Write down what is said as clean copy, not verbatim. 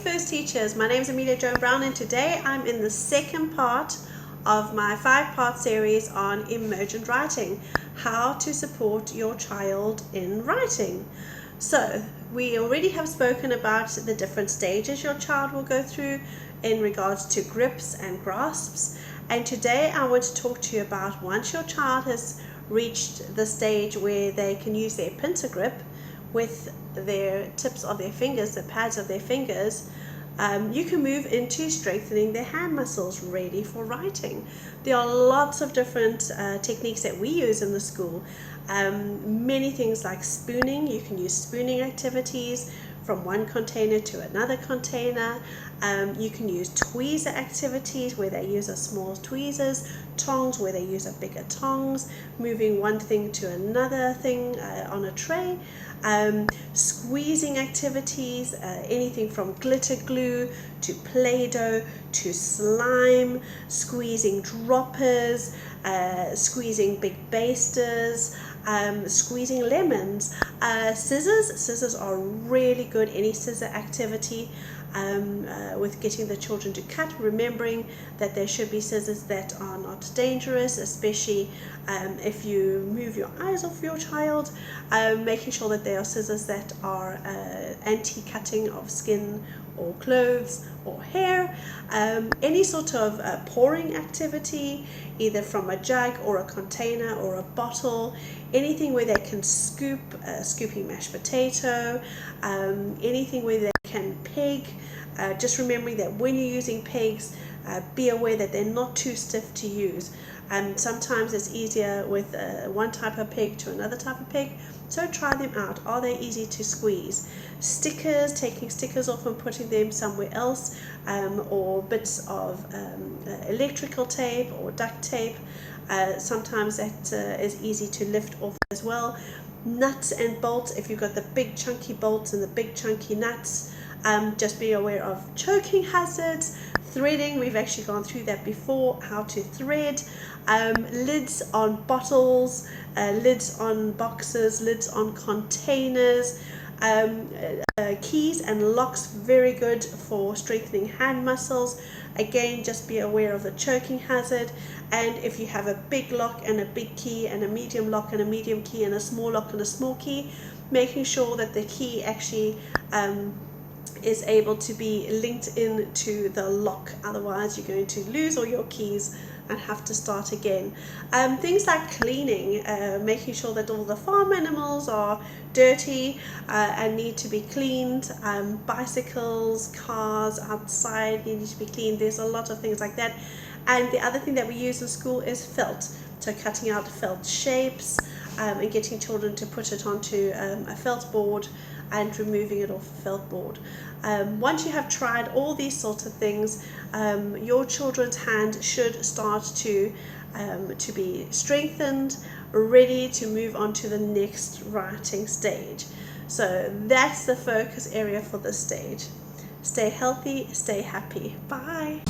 First Teachers. My name is Amelia Joan Brown, and today I'm in the second part of my 5-part series on Emergent Writing, how to support your child in writing. So we already have spoken about the different stages your child will go through in regards to grips and grasps, and today I want to talk to you about once your child has reached the stage where they can use their pincer grip with their tips of their fingers, the pads of their fingers, you can move into strengthening their hand muscles ready for writing. There are lots of different techniques that we use in the school. Many things like spooning. You can use spooning activities from one container to another container. You can use tweezer activities where they use a small tweezers, tongs where they use a bigger tongs, moving one thing to another thing on a tray. Squeezing activities, anything from glitter glue to Play-Doh to slime, squeezing droppers, squeezing big basters, squeezing lemons, scissors are really good. Any scissor activity with getting the children to cut, remembering that there should be scissors that are not dangerous, especially if you move your eyes off your child, making sure that they are scissors that are anti-cutting of skin or clothes or hair. Any sort of pouring activity, either from a jug or a container or a bottle, anything where they can scoop, scooping mashed potato, anything where they can peg. Just remembering that when you're using pegs, be aware that they're not too stiff to use. Sometimes it's easier with one type of peg to another type of peg, so try them out. Are they easy to squeeze? Stickers, taking stickers off and putting them somewhere else, or bits of electrical tape or duct tape. Sometimes that is easy to lift off as well. Nuts and bolts, if you've got the big chunky bolts and the big chunky nuts, just be aware of choking hazards. Threading, we've actually gone through that before, how to thread. Lids on bottles, lids on boxes, lids on containers. Keys and locks, very good for strengthening hand muscles. Again, just be aware of the choking hazard. And if you have a big lock and a big key and a medium lock and a medium key and a small lock and a small key, making sure that the key actually is able to be linked into the lock, otherwise you're going to lose all your keys and have to start again. Things like cleaning, making sure that all the farm animals are dirty and need to be cleaned. Bicycles, cars outside need to be cleaned. There's a lot of things like that. And the other thing that we use in school is felt, so cutting out felt shapes and getting children to put it onto a felt board and removing it off a felt board. Once you have tried all these sorts of things, your children's hand should start to be strengthened, ready to move on to the next writing stage. So that's the focus area for this stage. Stay healthy, stay happy. Bye.